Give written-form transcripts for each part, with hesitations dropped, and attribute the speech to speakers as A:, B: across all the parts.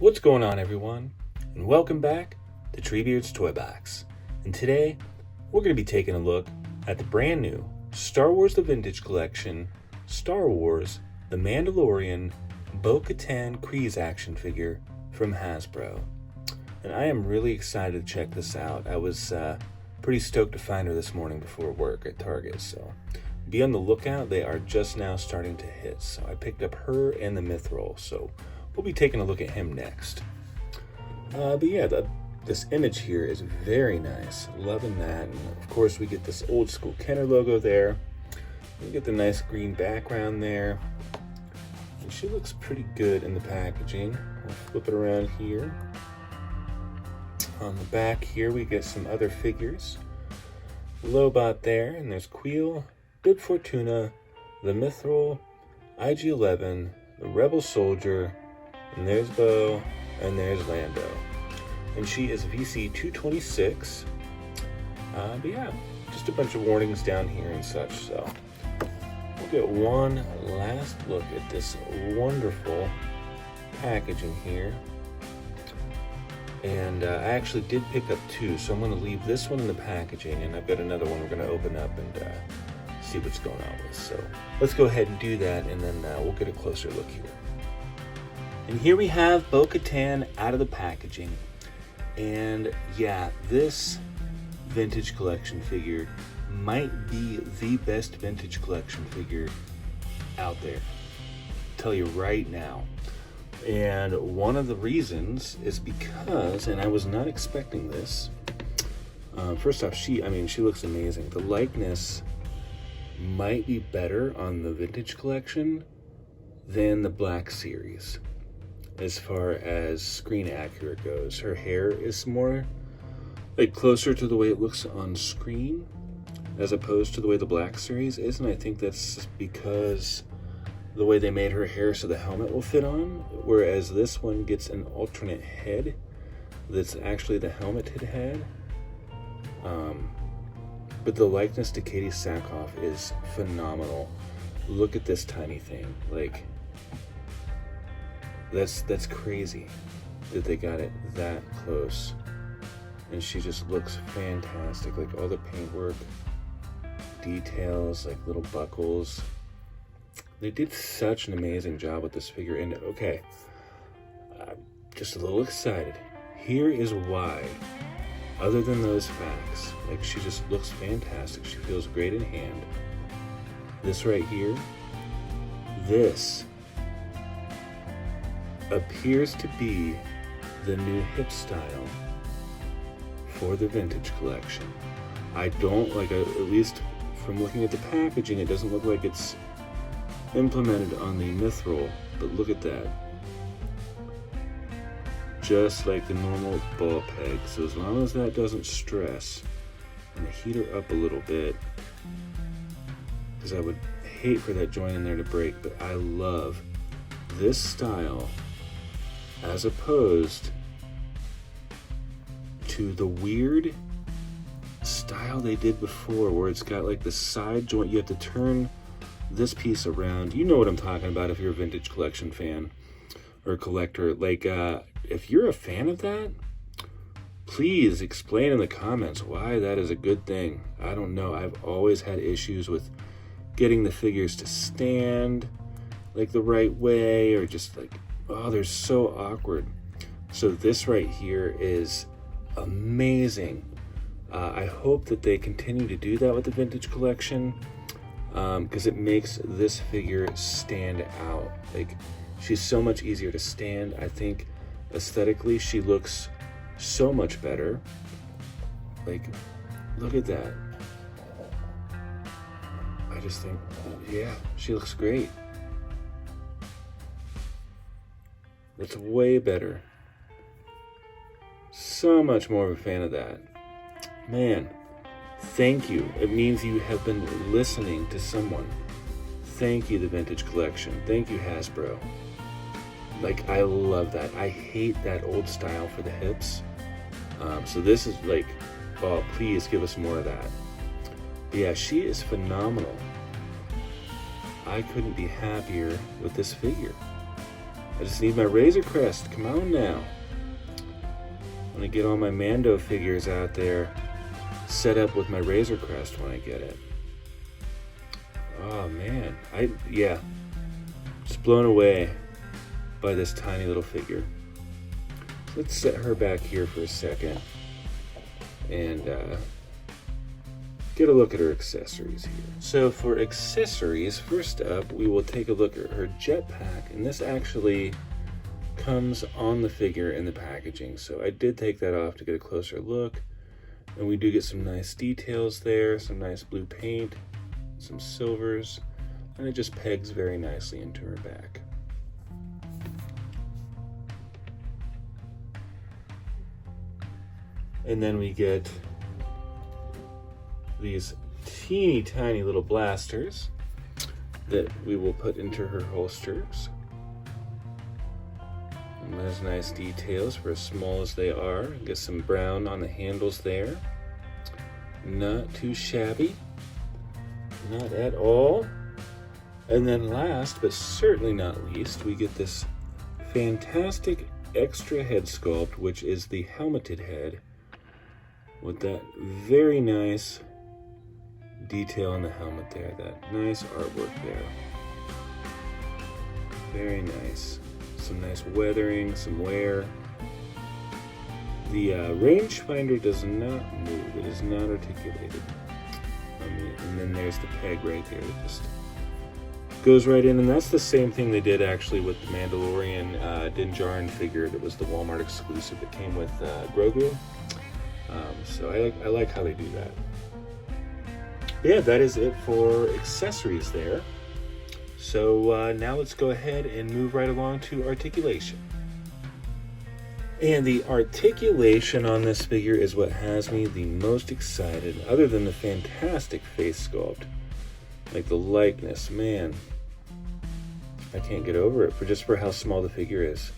A: What's going on, everyone? And welcome back to Treebeard's Toy Box. And today, we're going to be taking a look at the brand new Star Wars The Vintage Collection, Star Wars The Mandalorian Bo-Katan Kryze action figure from Hasbro. And I am really excited to check this out. I was pretty stoked to find her this morning before work at Target, so be on the lookout. They are just now starting to hit. So I picked up her and the Mithril, so we'll be taking a look at him next. But yeah, this image here is very nice. Loving that. And of course, we get this old school Kenner logo there. We get the nice green background there. And she looks pretty good in the packaging. We'll flip it around here. On the back here, we get some other figures. Lobot there, and there's Queel, Bib Fortuna, the Mithril, IG-11, the Rebel Soldier, and there's Bo, and there's Lando. And she is VC 226. But yeah, just a bunch of warnings down here and such. So we'll get one last look at this wonderful packaging here. And I actually did pick up two, so I'm going to leave this one in the packaging, and I've got another one we're going to open up and see what's going on with. So let's go ahead and do that, and then we'll get a closer look here. And here we have Bo-Katan out of the packaging. And yeah, this vintage collection figure might be the best vintage collection figure out there. I'll tell you right now. And one of the reasons is because, and I was not expecting this. First off, she looks amazing. The likeness might be better on the vintage collection than the Black Series. As far as screen accurate goes, her hair is more like closer to the way it looks on screen as opposed to the way the Black Series is, and I think that's because the way they made her hair so the helmet will fit on, whereas this one gets an alternate head that's actually the helmeted head. But the likeness to Katie Sackhoff is phenomenal. Look at this tiny thing, like. That's crazy that they got it that close. And she just looks fantastic. Like all the paintwork, details, like little buckles. They did such an amazing job with this figure. And okay, I'm just a little excited. Here is why. Other than those facts, like she just looks fantastic. She feels great in hand. This right here, this appears to be the new hip style for the vintage collection. I don't like, at least from looking at the packaging, it doesn't look like it's implemented on the Mithril, but look at that. Just like the normal ball peg. So as long as that doesn't stress, I'm gonna heat her up a little bit, because I would hate for that joint in there to break, but I love this style as opposed to the weird style they did before where it's got like the side joint. You have to turn this piece around. You know what I'm talking about if you're a vintage collection fan or collector. Like, if you're a fan of that, please explain in the comments why that is a good thing. I don't know. I've always had issues with getting the figures to stand like the right way, or just like, oh, they're so awkward. So this right here is amazing. I hope that they continue to do that with the vintage collection, because it makes this figure stand out. Like, she's so much easier to stand. I think aesthetically she looks so much better. Like, look at that. I just think, yeah, she looks great. That's way better. So much more of a fan of that. Man, thank you. It means you have been listening to someone. Thank you, the Vintage Collection. Thank you, Hasbro. Like, I love that. I hate that old style for the hips. So this is like, oh, please give us more of that. But yeah, she is phenomenal. I couldn't be happier with this figure. I just need my Razor Crest. Come on now. I'm gonna get all my Mando figures out there set up with my Razor Crest when I get it. Oh man, yeah, just blown away by this tiny little figure. Let's set her back here for a second and get a look at her accessories here. So for accessories, first up, we will take a look at her jetpack, and this actually comes on the figure in the packaging. So I did take that off to get a closer look, and we do get some nice details there, some nice blue paint, some silvers, and it just pegs very nicely into her back. And then we get these teeny tiny little blasters that we will put into her holsters. And those nice details for as small as they are. Get some brown on the handles there. Not too shabby. Not at all. And then last, but certainly not least, we get this fantastic extra head sculpt, which is the helmeted head, with that very nice detail on the helmet there, that nice artwork there. Very nice. Some nice weathering, some wear. The rangefinder does not move, it is not articulated. And then there's the peg right there that just goes right in, and that's the same thing they did actually with the Mandalorian Din Djarin figure that was the Walmart exclusive that came with Grogu. So I like how they do that. But yeah, that is it for accessories there. So now let's go ahead and move right along to articulation. And the articulation on this figure is what has me the most excited, other than the fantastic face sculpt. Like the likeness, man. I can't get over it just for how small the figure is.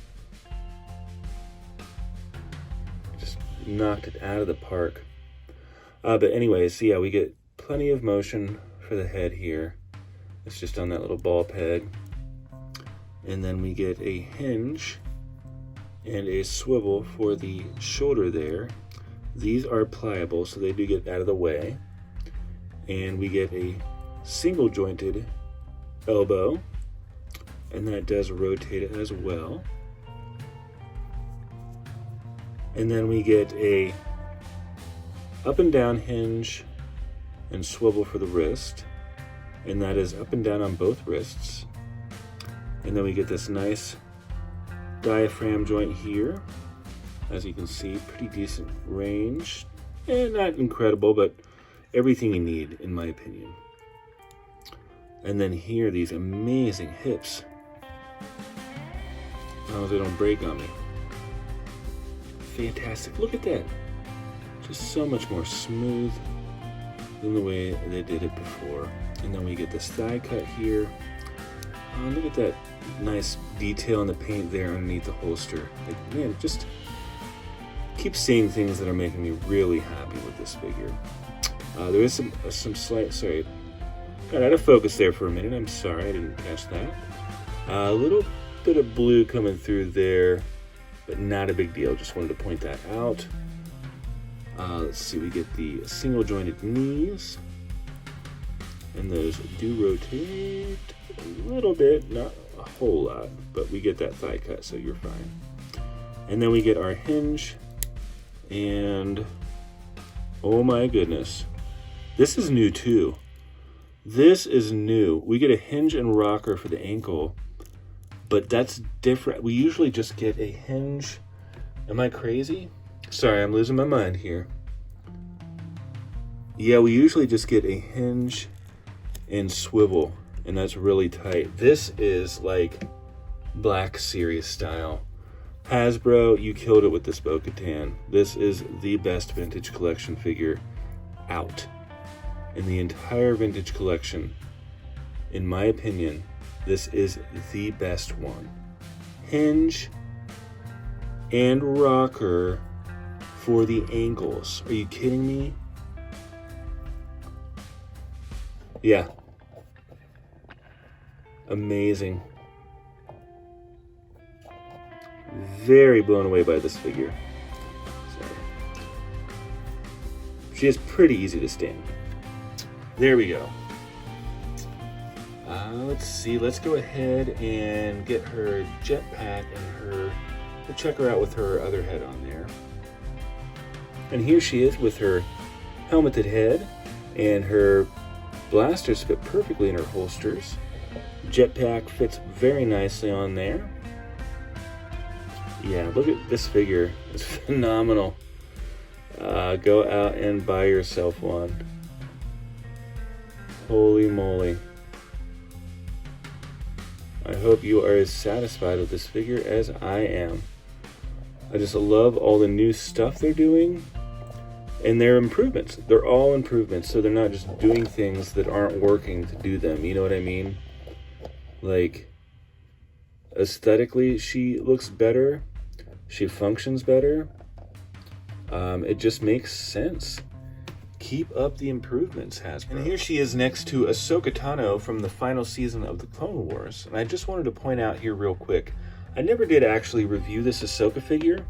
A: Just knocked it out of the park. But anyways, yeah, we get plenty of motion for the head here. It's just on that little ball peg. And then we get a hinge and a swivel for the shoulder there. These are pliable, so they do get out of the way. And we get a single jointed elbow, and that does rotate it as well. And then we get a up and down hinge and swivel for the wrist, and that is up and down on both wrists. And then we get this nice diaphragm joint here. As you can see, pretty decent range, and not incredible, but everything you need in my opinion. And then here, these amazing hips. As long as they don't break on me. Fantastic, look at that. Just so much more smooth than the way they did it before. And then we get this thigh cut here. Oh, look at that nice detail in the paint there underneath the holster. Like, man, just keep seeing things that are making me really happy with this figure. There is some slight, sorry, got out of focus there for a minute. I'm sorry, I didn't catch that. A little bit of blue coming through there, but not a big deal. Just wanted to point that out. Let's see, we get the single jointed knees, and those do rotate a little bit, not a whole lot, but we get that thigh cut, so you're fine. And then we get our hinge, and oh my goodness, this is new too. This is new. We get a hinge and rocker for the ankle, but that's different. We usually just get a hinge. Am I crazy? Sorry, I'm losing my mind here. Yeah, we usually just get a hinge and swivel, and that's really tight. This is like Black Series style. Hasbro, you killed it with this Bo-Katan. This is the best vintage collection figure out. In the entire vintage collection, in my opinion, this is the best one. Hinge and rocker for the ankles. Are you kidding me? Yeah. very blown away by this figure. So, she is pretty easy to stand. There we go. Let's see, let's go ahead and get her jetpack and we'll check her out with her other head on there. And here she is with her helmeted head, and her blasters fit perfectly in her holsters. Jetpack fits very nicely on there. Yeah, look at this figure. It's phenomenal. Go out and buy yourself one. Holy moly. I hope you are as satisfied with this figure as I am. I just love all the new stuff they're doing. And they're improvements. They're all improvements, so they're not just doing things that aren't working to do them. You know what I mean? Like, aesthetically, she looks better. She functions better. It just makes sense. Keep up the improvements, Hasbro. And here she is next to Ahsoka Tano from the final season of the Clone Wars. And I just wanted to point out here real quick, I never did actually review this Ahsoka figure.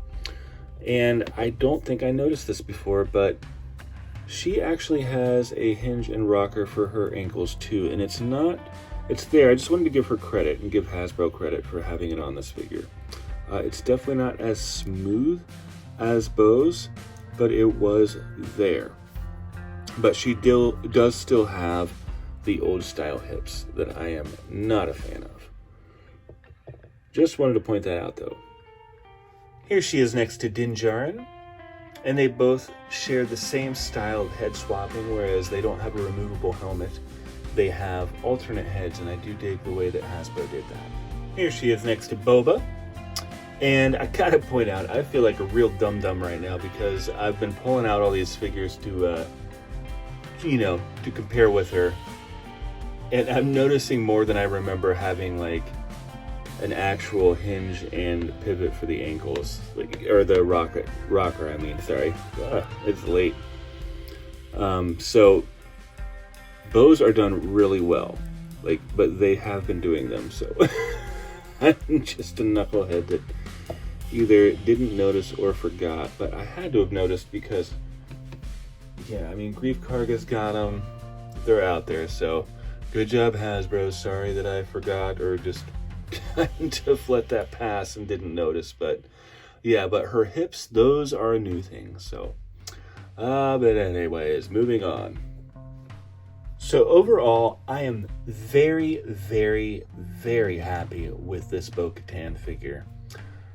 A: And I don't think I noticed this before, but she actually has a hinge and rocker for her ankles too. And it's there. I just wanted to give her credit and give Hasbro credit for having it on this figure. It's definitely not as smooth as Bo's, but it was there. But she does still have the old style hips that I am not a fan of. Just wanted to point that out though. Here she is next to Din Djarin, and they both share the same style of head swapping, whereas they don't have a removable helmet. They have alternate heads, and I do dig the way that Hasbro did that. Here she is next to Boba, and I gotta point out, I feel like a real dum-dum right now because I've been pulling out all these figures to compare with her, and I'm noticing more than I remember having like an actual hinge and pivot for the ankles, or the rocker. I mean, sorry, it's late. So Bo's are done really well, but they have been doing them. So I'm just a knucklehead that either didn't notice or forgot, but I had to have noticed because, yeah, I mean, Grief Karga's got them. They're out there. So good job, Hasbro. Sorry that I forgot or just kind of let that pass and didn't notice, but yeah, but her hips, those are a new thing. So but anyways, moving on. So overall, I am very, very, very happy with this Bo-Katan figure.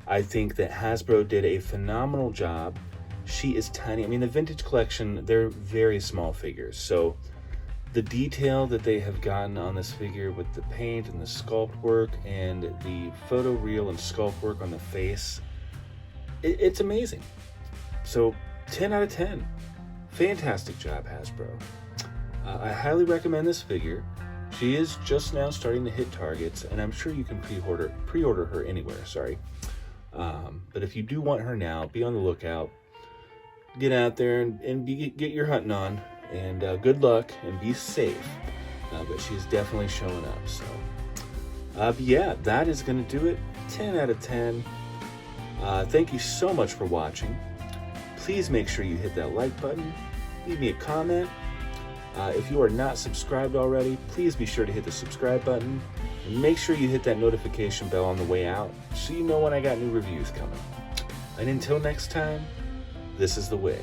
A: I think that Hasbro did a phenomenal job. She is tiny. I mean, the vintage collection, they're very small figures, so the detail that they have gotten on this figure with the paint and the sculpt work and the photo reel and sculpt work on the face, it's amazing. So 10 out of 10. Fantastic job, Hasbro. I highly recommend this figure. She is just now starting to hit targets, and I'm sure you can pre-order her anywhere, sorry. But if you do want her now, be on the lookout. Get out there and get your hunting on. And good luck and be safe. But she's definitely showing up. So, but yeah, that is going to do it. 10 out of 10. Thank you so much for watching. Please make sure you hit that like button. Leave me a comment. If you are not subscribed already, please be sure to hit the subscribe button. And make sure you hit that notification bell on the way out so you know when I got new reviews coming. And until next time, this is the way.